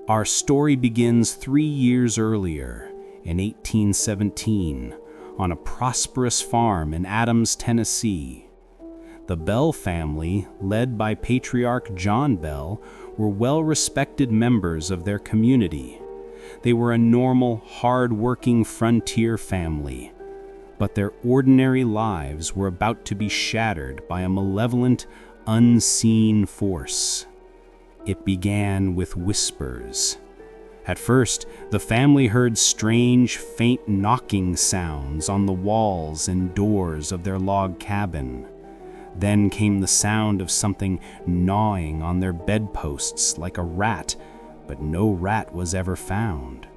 Our story begins 3 years earlier, in 1817, on a prosperous farm in Adams, Tennessee. The Bell family, led by patriarch John Bell, were well-respected members of their community. They were a normal, hard-working frontier family, but their ordinary lives were about to be shattered by a malevolent, unseen force. It began with whispers. At first, the family heard strange, faint knocking sounds on the walls and doors of their log cabin. Then came the sound of something gnawing on their bedposts like a rat, but no rat was ever found.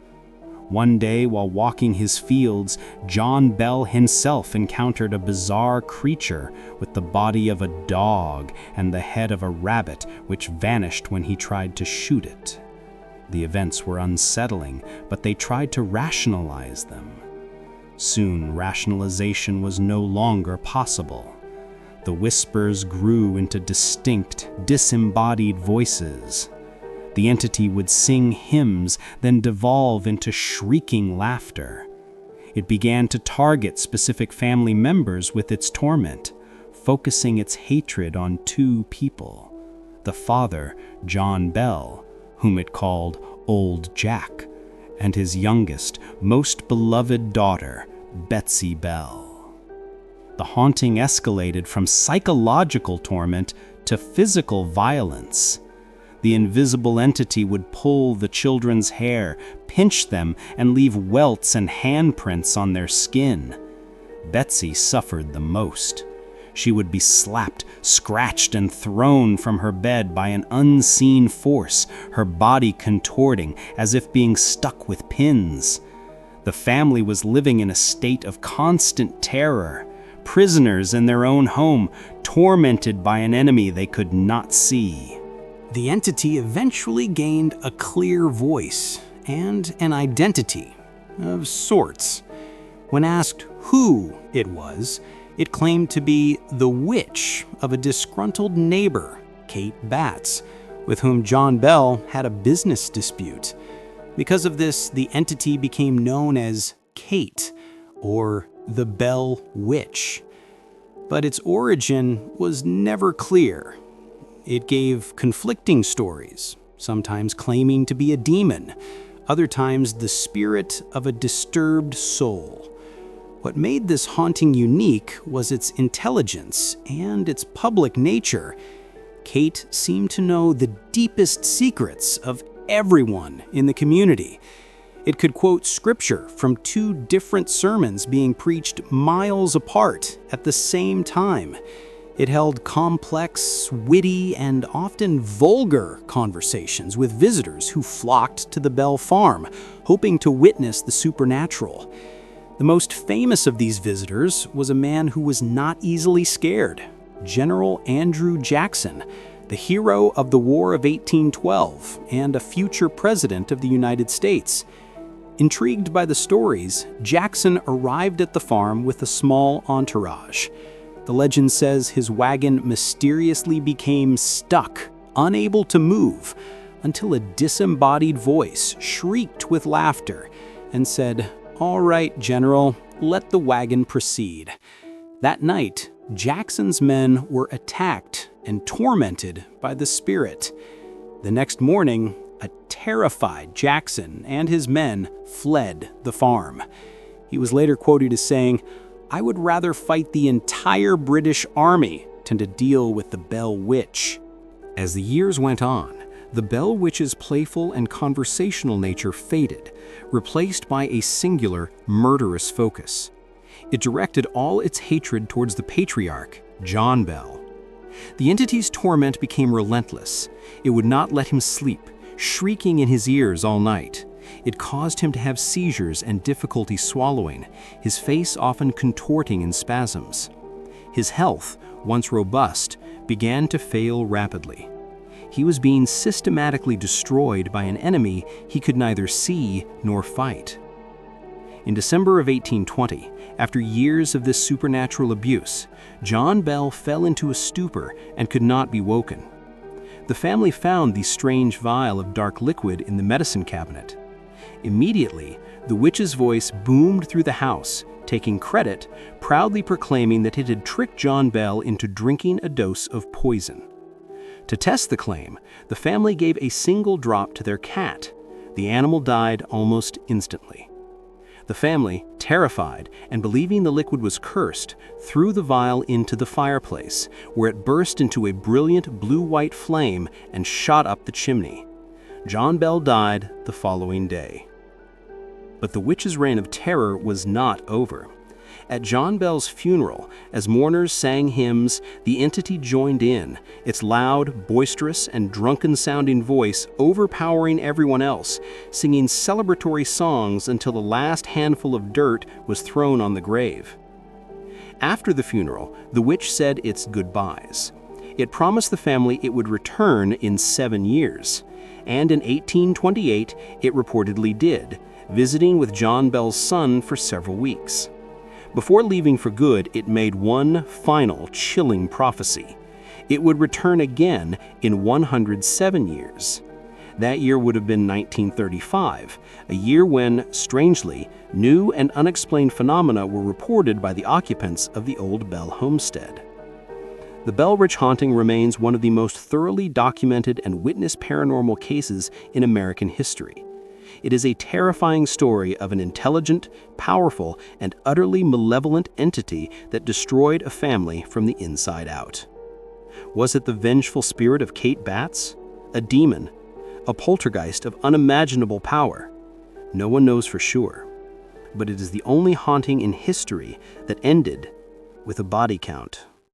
One day, while walking his fields, John Bell himself encountered a bizarre creature with the body of a dog and the head of a rabbit, which vanished when he tried to shoot it. The events were unsettling, but they tried to rationalize them. Soon, rationalization was no longer possible. The whispers grew into distinct, disembodied voices. The entity would sing hymns, then devolve into shrieking laughter. It began to target specific family members with its torment, focusing its hatred on 2 people: the father, John Bell, whom it called Old Jack, and his youngest, most beloved daughter, Betsy Bell. The haunting escalated from psychological torment to physical violence. The invisible entity would pull the children's hair, pinch them, and leave welts and handprints on their skin. Betsy suffered the most. She would be slapped, scratched, and thrown from her bed by an unseen force, her body contorting as if being stuck with pins. The family was living in a state of constant terror, prisoners in their own home, tormented by an enemy they could not see. The entity eventually gained a clear voice and an identity of sorts. When asked who it was, it claimed to be the witch of a disgruntled neighbor, Kate Batts, with whom John Bell had a business dispute. Because of this, the entity became known as Kate, or the Bell Witch. But its origin was never clear. It gave conflicting stories, sometimes claiming to be a demon, other times the spirit of a disturbed soul. What made this haunting unique was its intelligence and its public nature. Kate seemed to know the deepest secrets of everyone in the community. It could quote scripture from 2 different sermons being preached miles apart at the same time. It held complex, witty, and often vulgar conversations with visitors who flocked to the Bell farm, hoping to witness the supernatural. The most famous of these visitors was a man who was not easily scared, General Andrew Jackson, the hero of the War of 1812 and a future president of the United States. Intrigued by the stories, Jackson arrived at the farm with a small entourage. The legend says his wagon mysteriously became stuck, unable to move, until a disembodied voice shrieked with laughter and said, "All right, General, let the wagon proceed." That night, Jackson's men were attacked and tormented by the spirit. The next morning, a terrified Jackson and his men fled the farm. He was later quoted as saying, "I would rather fight the entire British Army than to deal with the Bell Witch." As the years went on, the Bell Witch's playful and conversational nature faded, replaced by a singular, murderous focus. It directed all its hatred towards the patriarch, John Bell. The entity's torment became relentless. It would not let him sleep, shrieking in his ears all night. It caused him to have seizures and difficulty swallowing, his face often contorting in spasms. His health, once robust, began to fail rapidly. He was being systematically destroyed by an enemy he could neither see nor fight. In December of 1820, after years of this supernatural abuse, John Bell fell into a stupor and could not be woken. The family found the strange vial of dark liquid in the medicine cabinet. Immediately, the witch's voice boomed through the house, taking credit, proudly proclaiming that it had tricked John Bell into drinking a dose of poison. To test the claim, the family gave a single drop to their cat. The animal died almost instantly. The family, terrified and believing the liquid was cursed, threw the vial into the fireplace, where it burst into a brilliant blue-white flame and shot up the chimney. John Bell died the following day. But the witch's reign of terror was not over. At John Bell's funeral, as mourners sang hymns, the entity joined in, its loud, boisterous, and drunken-sounding voice overpowering everyone else, singing celebratory songs until the last handful of dirt was thrown on the grave. After the funeral, the witch said its goodbyes. It promised the family it would return in 7 years, and in 1828 it reportedly did, visiting with John Bell's son for several weeks. Before leaving for good, it made one final chilling prophecy. It would return again in 107 years. That year would have been 1935, a year when, strangely, new and unexplained phenomena were reported by the occupants of the old Bell homestead. The Bell Ridge haunting remains one of the most thoroughly documented and witnessed paranormal cases in American history. It is a terrifying story of an intelligent, powerful, and utterly malevolent entity that destroyed a family from the inside out. Was it the vengeful spirit of Kate Batts? A demon? A poltergeist of unimaginable power? No one knows for sure. But it is the only haunting in history that ended with a body count.